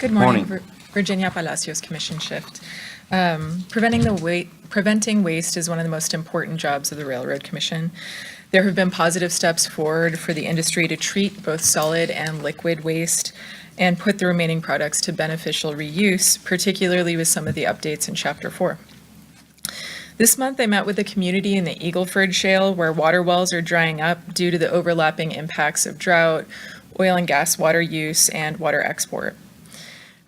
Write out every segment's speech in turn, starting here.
Good morning. Morning. Virginia Palacios, Commission Shift. Preventing waste is one of the most important jobs of the Railroad Commission. There have been positive steps forward for the industry to treat both solid and liquid waste and put the remaining products to beneficial reuse, particularly with some of the updates in Chapter 4. This month, I met with the community in the Eagleford Shale, where water wells are drying up due to the overlapping impacts of drought, oil and gas water use, and water export.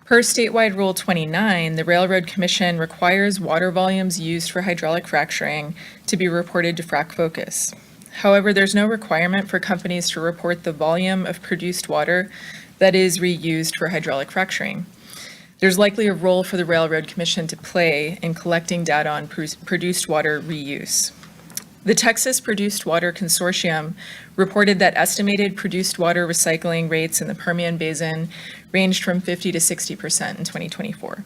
Per statewide Rule 29, the Railroad Commission requires water volumes used for hydraulic fracturing to be reported to Frac Focus. However, there's no requirement for companies to report the volume of produced water that is reused for hydraulic fracturing. There's likely a role for the Railroad Commission to play in collecting data on produced water reuse. The Texas Produced Water Consortium reported that estimated produced water recycling rates in the Permian Basin ranged from 50 to 60% in 2024.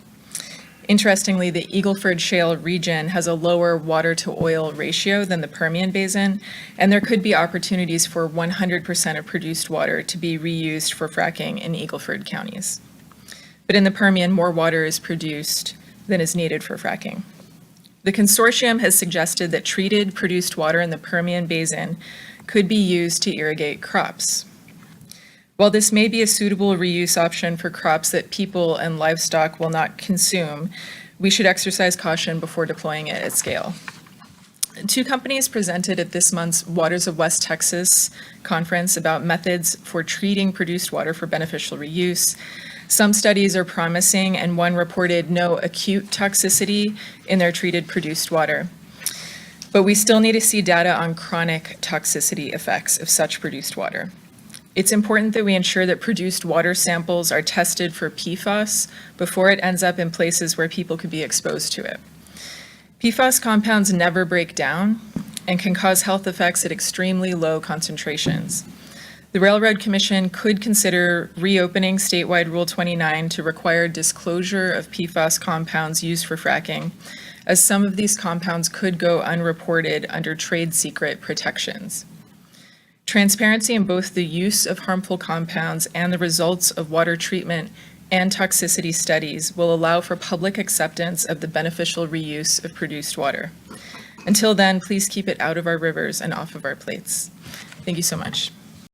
Interestingly, the Eagleford Shale region has a lower water-to-oil ratio than the Permian Basin, and there could be opportunities for 100% of produced water to be reused for fracking in Eagleford counties. But in the Permian, more water is produced than is needed for fracking. The consortium has suggested that treated produced water in the Permian Basin could be used to irrigate crops. While this may be a suitable reuse option for crops that people and livestock will not consume, we should exercise caution before deploying it at scale. Two companies presented at this month's Waters of West Texas conference about methods for treating produced water for beneficial reuse. Some studies are promising, and one reported no acute toxicity in their treated produced water. But we still need to see data on chronic toxicity effects of such produced water. It's important that we ensure that produced water samples are tested for PFAS before it ends up in places where people could be exposed to it. PFAS compounds never break down and can cause health effects at extremely low concentrations. The Railroad Commission could consider reopening statewide Rule 29 to require disclosure of PFAS compounds used for fracking, as some of these compounds could go unreported under trade secret protections. Transparency in both the use of harmful compounds and the results of water treatment and toxicity studies will allow for public acceptance of the beneficial reuse of produced water. Until then, please keep it out of our rivers and off of our plates. Thank you so much.